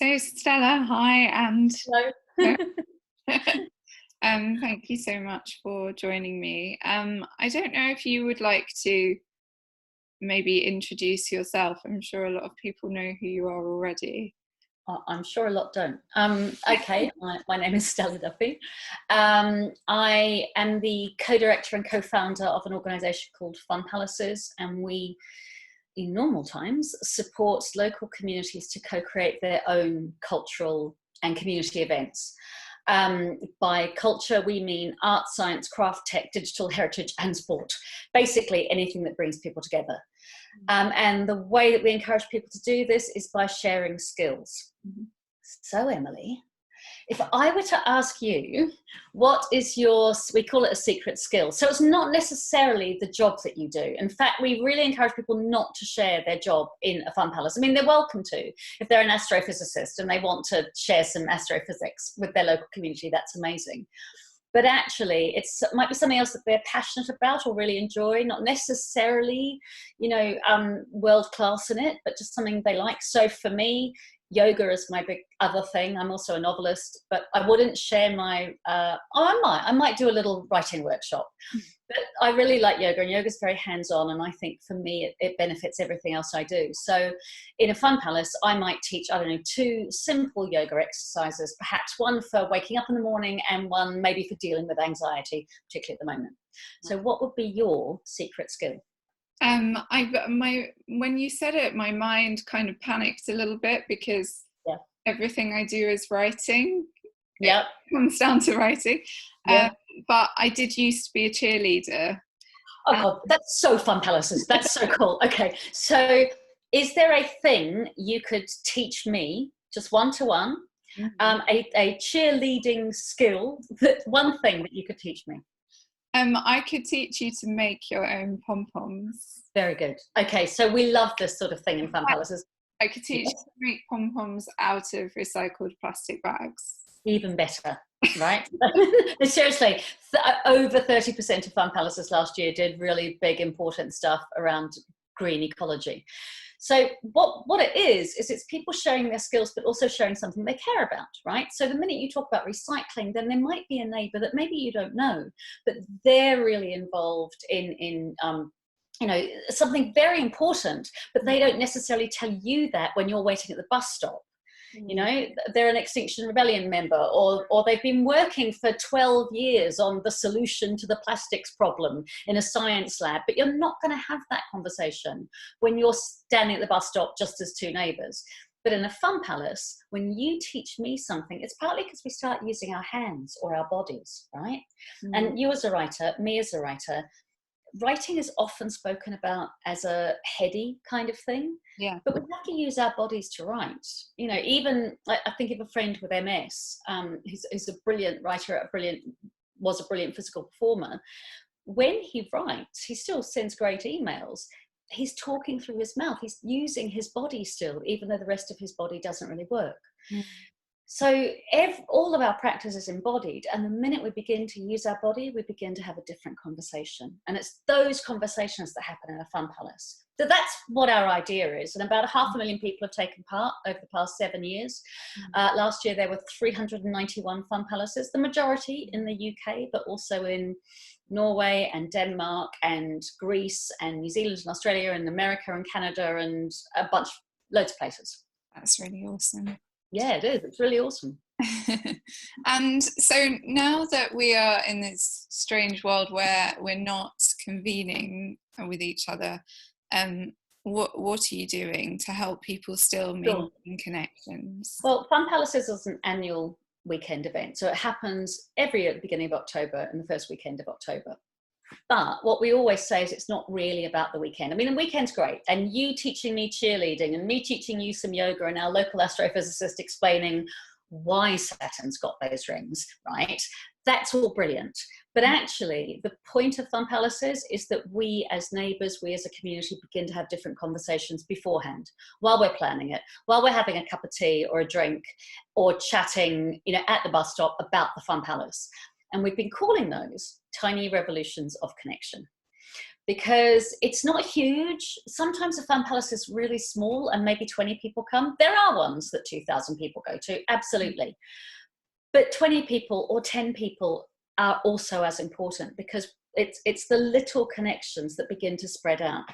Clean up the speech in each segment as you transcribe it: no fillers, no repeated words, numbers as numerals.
So Stella, hi, and Hello. thank you so much for joining me. I don't know if you would like to maybe introduce yourself. I'm sure a lot of people know who you are already. I'm sure a lot don't. Okay, my name is Stella Duffy. I am the co-director and co-founder of an organisation called Fun Palaces, and we, in normal times, support local communities to co-create their own cultural and community events. By culture, we mean art, science, craft, tech, digital heritage, and sport. Basically, anything that brings people together. And the way that we encourage people to do this is by sharing skills. So, Emily, if I were to ask you, what is your, we call it a secret skill. So it's not necessarily the job that you do. In fact, we really encourage people not to share their job in a fun palace. I mean, they're welcome to. If they're an astrophysicist and they want to share some astrophysics with their local community, that's amazing. But actually, it might be something else that they're passionate about or really enjoy, not necessarily, world class in it, but just something they like. So for me, yoga is my big other thing. I'm also a novelist, but I wouldn't share my, I might do a little writing workshop. But I really like yoga, and yoga is very hands-on, and I think for me it benefits everything else I do. So in a fun palace, I might teach, 2 simple yoga exercises, perhaps one for waking up in the morning and one maybe for dealing with anxiety, particularly at the moment. So what would be your secret skill? When you said it, my mind kind of panicked a little bit because everything I do is writing. Yep. It comes down to writing. But I did used to be a cheerleader. Oh God, that's so Fun Palaces. That's so cool. Okay, so is there a thing you could teach me, just one-to-one, a cheerleading skill, one thing that you could teach me? I could teach you to make your own pom-poms. Very good. Okay, so we love this sort of thing in Fun Palaces. I could teach you to make pom-poms out of recycled plastic bags. Even better, right? Seriously, over 30% of Fun Palaces last year did really big, important stuff around green ecology. So what it is it's people sharing their skills, but also sharing something they care about, right? So the minute you talk about recycling, then there might be a neighbour that maybe you don't know, but they're really involved in something very important, but they don't necessarily tell you that when you're waiting at the bus stop. You know, they're an Extinction Rebellion member, or they've been working for 12 years on the solution to the plastics problem in a science lab, but you're not going to have that conversation when you're standing at the bus stop just as 2 neighbours. But in a fun palace, when you teach me something, it's partly because we start using our hands or our bodies, right? And you as a writer, me as a writer, writing is often spoken about as a heady kind of thing, but we have to use our bodies to write. Even I think of a friend with MS, who's a brilliant writer, was a brilliant physical performer. When he writes, he still sends great emails. He's talking through his mouth. He's using his body still, even though the rest of his body doesn't really work. So all of our practice is embodied, and the minute we begin to use our body, we begin to have a different conversation. And it's those conversations that happen in a fun palace. So that's what our idea is. And about 500,000 people have taken part over the past 7 years. Last year, there were 391 fun palaces, the majority in the UK, but also in Norway and Denmark and Greece and New Zealand and Australia and America and Canada and loads of places. That's really awesome. Yeah, it is. It's really awesome. And so now that we are in this strange world where we're not convening with each other, what are you doing to help people still maintain connections? Well, Fun Palaces is an annual weekend event. So it happens every year at the beginning of October and the first weekend of October. But what we always say is it's not really about the weekend. I mean, the weekend's great. And you teaching me cheerleading and me teaching you some yoga and our local astrophysicist explaining why Saturn's got those rings, right? That's all brilliant. But actually, the point of Fun Palaces is that we as neighbours, we as a community begin to have different conversations beforehand, while we're planning it, while we're having a cup of tea or a drink or chatting, at the bus stop about the Fun Palace. And we've been calling those tiny revolutions of connection, because it's not huge. Sometimes a fun palace is really small and maybe 20 people come. There are ones that 2,000 people go to, absolutely. But 20 people or 10 people are also as important, because it's the little connections that begin to spread out.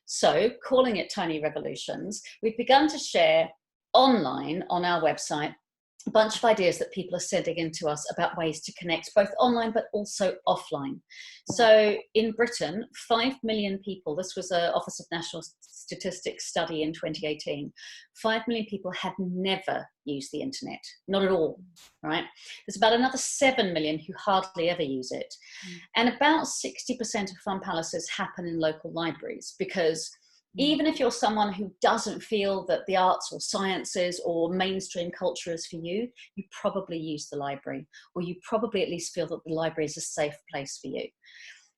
So, calling it Tiny Revolutions, we've begun to share online on our website a bunch of ideas that people are sending in to us about ways to connect, both online but also offline. So in Britain, 5 million people, this was an Office of National Statistics study in 2018, 5 million people had never used the internet, not at all, right? There's about another 7 million who hardly ever use it. And about 60% of fun palaces happen in local libraries, because even if you're someone who doesn't feel that the arts or sciences or mainstream culture is for you, you probably use the library, or you probably at least feel that the library is a safe place for you.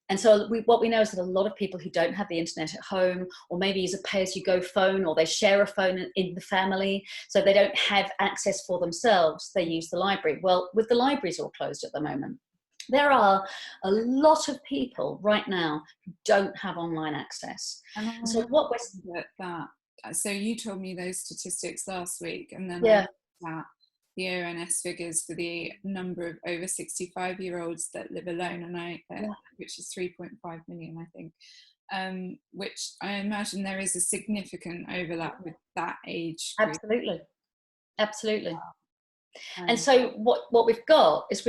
And so what we know is that a lot of people who don't have the internet at home, or maybe use a pay-as-you-go phone, or they share a phone in the family, so they don't have access for themselves, they use the library. Well, with the libraries all closed at the moment, there are a lot of people right now who don't have online access. And so what we're so you told me those statistics last week, and then yeah. I looked at the ONS figures for the number of over 65-year-olds that live alone, and which is 3.5 million, I think, which I imagine there is a significant overlap with that age group. Absolutely. And so what we've got is,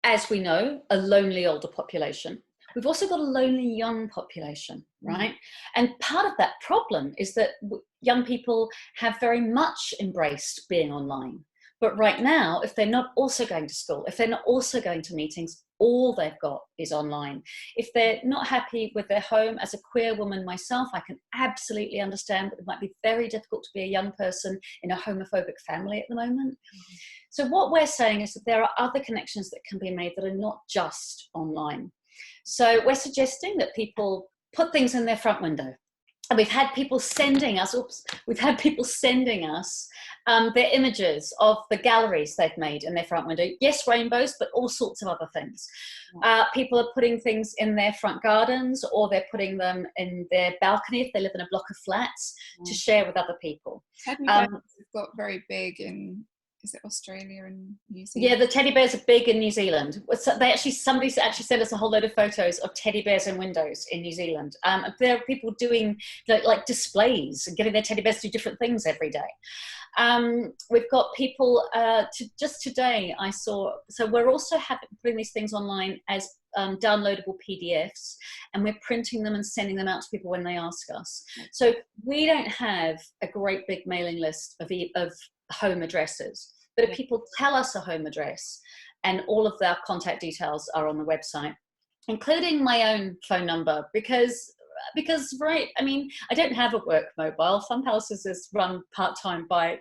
as we know, a lonely older population. We've also got a lonely young population, right? And part of that problem is that young people have very much embraced being online. But right now, if they're not also going to school, if they're not also going to meetings, all they've got is online. If they're not happy with their home, as a queer woman myself, I can absolutely understand that it might be very difficult to be a young person in a homophobic family at the moment. So what we're saying is that there are other connections that can be made that are not just online. So we're suggesting that people put things in their front window. And we've had people sending us, their images of the galleries they've made in their front window. Yes, rainbows, but all sorts of other things. People are putting things in their front gardens, or they're putting them in their balcony if they live in a block of flats, to share with other people. Teddy bears have got very big in, is it Australia and New Zealand? Yeah, the teddy bears are big in New Zealand. Somebody actually sent us a whole load of photos of teddy bears in windows in New Zealand. There are people doing like displays and getting their teddy bears to do different things every day. We've got people, just today I saw, so we're also putting these things online as downloadable PDFs, and we're printing them and sending them out to people when they ask us. So we don't have a great big mailing list of home addresses, but if people tell us a home address, and all of their contact details are on the website, including my own phone number, because right, I mean, I don't have a work mobile. Fun Palaces is run part-time by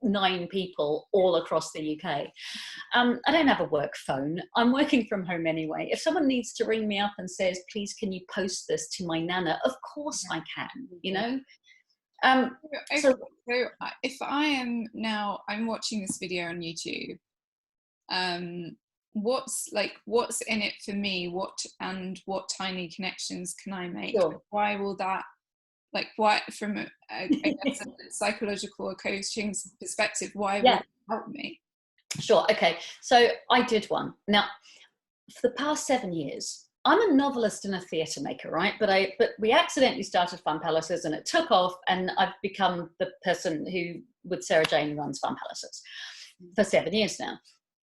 9 people all across the UK. I don't have a work phone. I'm working from home anyway. If someone needs to ring me up and says, please can you post this to my nana, of course I can, So if I'm watching this video on YouTube, what's in it for me? What tiny connections can I make? Sure. Why will that, why, from I guess a psychological or coaching perspective, why will it help me? Sure. Okay. So I did one. Now, for the past 7 years, I'm a novelist and a theatre maker, right? But we accidentally started Fun Palaces, and it took off, and I've become the person who, with Sarah Jane, runs Fun Palaces for 7 years now.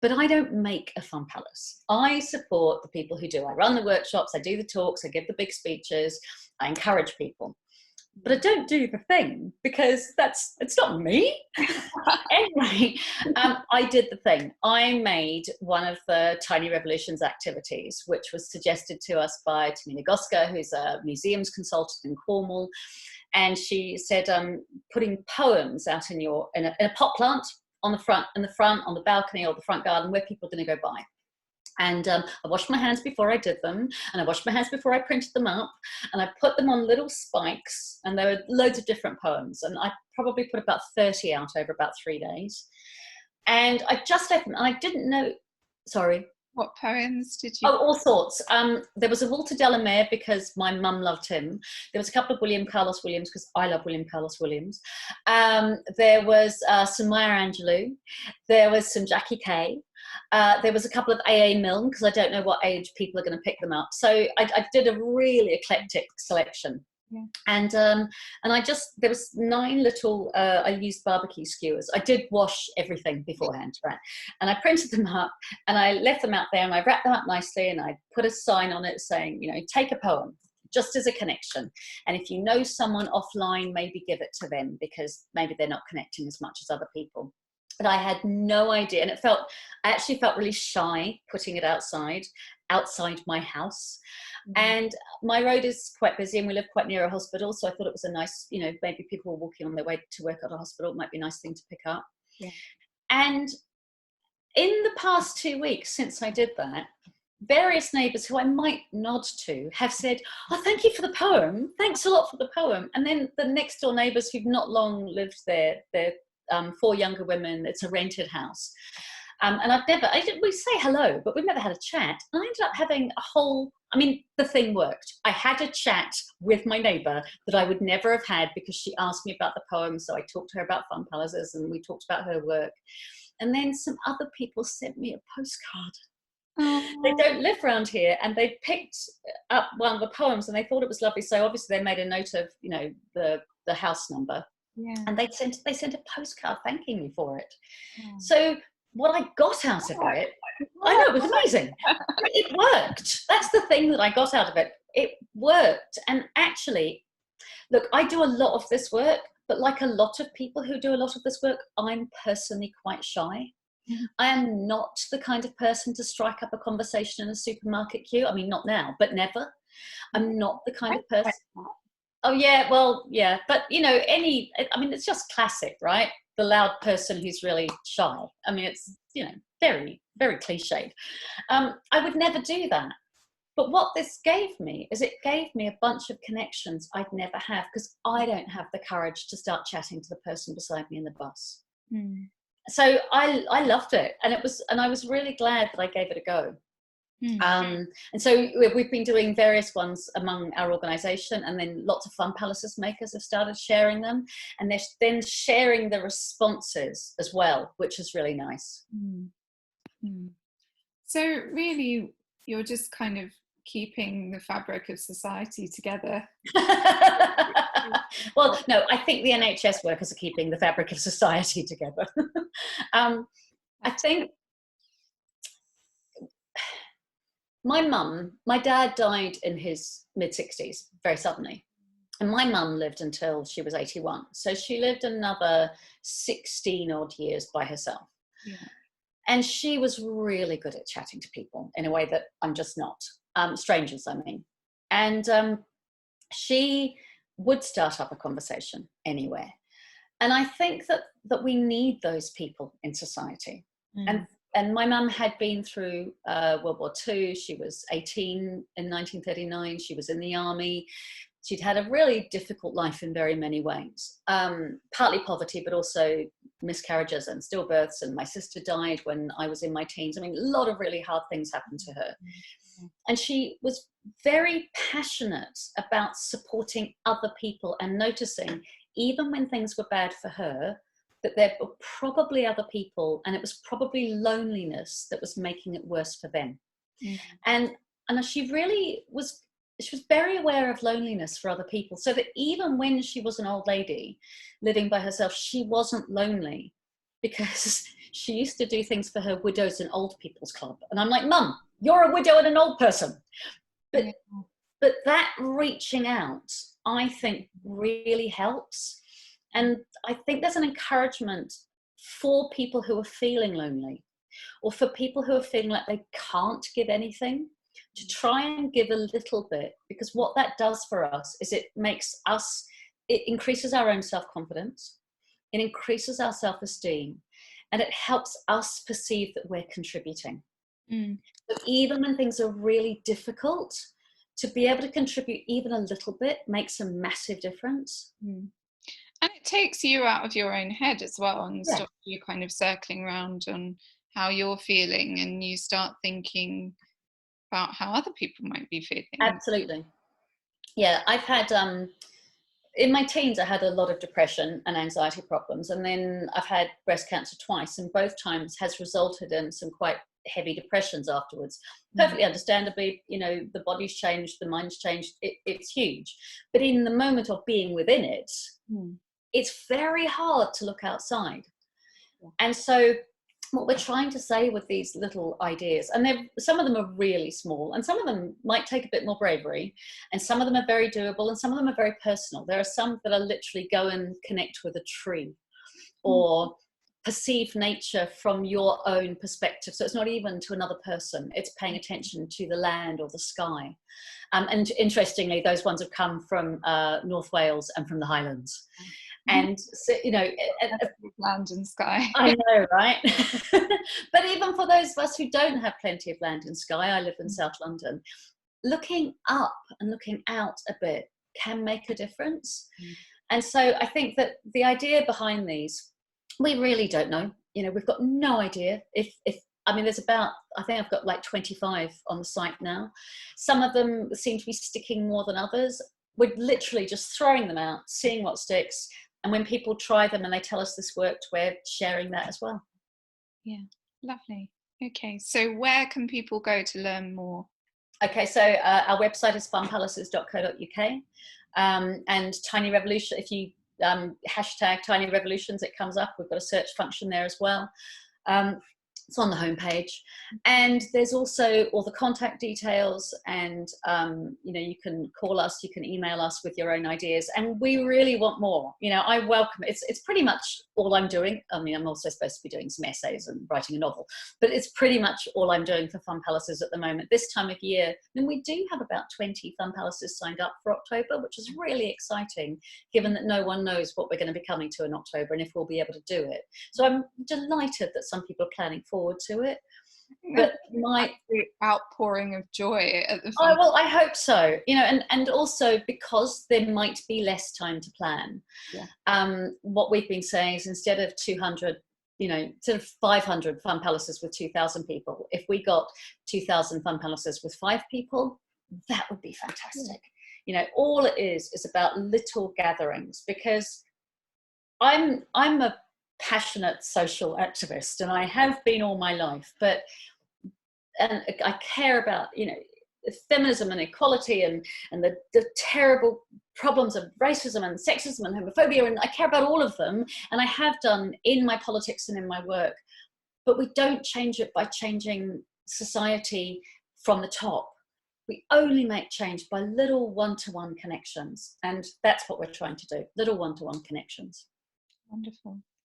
But I don't make a Fun Palace. I support the people who do. I run the workshops, I do the talks, I give the big speeches, I encourage people. But I don't do the thing, because it's not me. Anyway, I did the thing. I made one of the Tiny Revolutions activities, which was suggested to us by Tamina Goska, who's a museums consultant in Cornwall. And she said, putting poems out in a pot plant on the front, on the balcony or the front garden, where people are going to go by. And I washed my hands before I did them, and I washed my hands before I printed them up, and I put them on little spikes, and there were loads of different poems, and I probably put about 30 out over about 3 days. And I just left them, and I didn't know, sorry. What poems did you? Oh, all sorts. There was a Walter Delamere because my mum loved him. There was a couple of William Carlos Williams because I love William Carlos Williams. There was some Maya Angelou. There was some Jackie Kay. There was a couple of A.A. Milne because I don't know what age people are going to pick them up. So I did a really eclectic selection. Yeah. And there was 9 little, I used barbecue skewers. I did wash everything beforehand, right? And I printed them up and I left them out there and I wrapped them up nicely and I put a sign on it saying, you know, take a poem just as a connection. And if you know someone offline, maybe give it to them because maybe they're not connecting as much as other people. But I had no idea. And I actually felt really shy putting it outside my house. And my road is quite busy and we live quite near a hospital. So I thought it was a nice, you know, maybe people were walking on their way to work at a hospital. It might be a nice thing to pick up. Yeah. And in the past 2 weeks since I did that, various neighbours who I might nod to have said, oh, thank you for the poem. Thanks a lot for the poem. And then the next door neighbours who've not long lived there, they're 4 younger women. It's a rented house. And we say hello, but we've never had a chat. And I ended up having the thing worked. I had a chat with my neighbour that I would never have had because she asked me about the poem. So I talked to her about Fun Palaces and we talked about her work. And then some other people sent me a postcard. They don't live around here and they picked up one of the poems and they thought it was lovely. So obviously they made a note of, you know, the house number. Yeah. And they sent a postcard thanking me for it. So what I got out of it, I know, it was amazing. It worked. That's the thing that I got out of it. It worked. And actually, look, I do a lot of this work, but like a lot of people who do a lot of this work, I'm personally quite shy. I am not the kind of person to strike up a conversation in a supermarket queue. I mean, not now, but never. I'm not the kind of person. Oh, yeah, well, yeah. But, you know, it's just classic, right? The loud person who's really shy. I mean, it's, you know, very, very cliched. I would never do that. But what this gave me is it gave me a bunch of connections I'd never have because I don't have the courage to start chatting to the person beside me in the bus. So I loved it. And I was really glad that I gave it a go. And so we've been doing various ones among our organisation, and then lots of Fun Palaces makers have started sharing them, and they're then sharing the responses as well, which is really nice. So really, you're just kind of keeping the fabric of society together. Well, no, I think the NHS workers are keeping the fabric of society together. I think my dad died in his mid-60s very suddenly. And my mum lived until she was 81. So she lived another 16 odd years by herself. Yeah. And she was really good at chatting to people in a way that I'm just not. Strangers, I mean. And she would start up a conversation anywhere. And I think that we need those people in society. And my mum had been through World War II. She was 18 in 1939. She was in the army. She'd had a really difficult life in very many ways, partly poverty, but also miscarriages and stillbirths. And my sister died when I was in my teens. I mean, a lot of really hard things happened to her. And she was very passionate about supporting other people and noticing, even when things were bad for her, that there were probably other people, and it was probably loneliness that was making it worse for them. And she was very aware of loneliness for other people, so that even when she was an old lady living by herself, she wasn't lonely, because she used to do things for her widows and old people's club. And I'm like, Mum, you're a widow and an old person. But that reaching out, I think, really helps. And I think there's an encouragement for people who are feeling lonely, or for people who are feeling like they can't give anything, to try and give a little bit, because what that does for us is it increases our own self-confidence, it increases our self-esteem, and it helps us perceive that we're contributing. So even when things are really difficult, to be able to contribute even a little bit makes a massive difference. And it takes you out of your own head as well, and stops you kind of circling around on how you're feeling, and you start thinking about how other people might be feeling. Absolutely. Yeah, I've had in my teens, I had a lot of depression and anxiety problems, and then I've had breast cancer twice, and both times has resulted in some quite heavy depressions afterwards. Perfectly understandably, you know, the body's changed, the mind's changed, it's huge. But in the moment of being within it, it's very hard to look outside. And so what we're trying to say with these little ideas, and some of them are really small, and some of them might take a bit more bravery, and some of them are very doable, and some of them are very personal. There are some that are literally go and connect with a tree, or perceive nature from your own perspective. So it's not even to another person, it's paying attention to the land or the sky. And interestingly, those ones have come from North Wales and from the Highlands. And so, you know, land and sky. I know, right? But even for those of us who don't have plenty of land and sky, I live in South London, looking up and looking out a bit can make a difference. And so I think that the idea behind these, we really don't know. You know, we've got no idea if I mean, there's about, I think I've got like 25 on the site now. Some of them seem to be sticking more than others. We're literally just throwing them out, seeing what sticks. And when people try them and they tell us this worked, we're sharing that as well. Yeah, lovely. Okay, so where can people go to learn more? Okay, so our website is funpalaces.co.uk, and Tiny Revolution, if you hashtag Tiny Revolutions, it comes up. We've got a search function there as well. It's on the homepage, and there's also all the contact details, and you know, you can call us, you can email us with your own ideas, and we really want more. You know, I welcome it. It's pretty much all I'm doing. I mean, I'm also supposed to be doing some essays and writing a novel, but it's pretty much all I'm doing for Fun Palaces at the moment. This time of year, and we do have about 20 Fun Palaces signed up for October, which is really exciting, given that no one knows what we're going to be coming to in October and if we'll be able to do it. So I'm delighted that some people are planning forward to it. But my outpouring of joy at the oh, well, I hope so. You know, and also because there might be less time to plan. What we've been saying is, instead of 200, you know, sort of 500 Fun Palaces with 2,000 people, if we got 2,000 Fun Palaces with 5 people, that would be fantastic. You know, all it is about little gatherings, because I'm a passionate social activist, and I have been all my life, and I care about, you know, feminism and equality and the terrible problems of racism and sexism and homophobia, and I care about all of them, and I have done in my politics and in my work. But we don't change it by changing society from the top. We only make change by little one-to-one connections, and that's what we're trying to do, little one-to-one connections. Wonderful.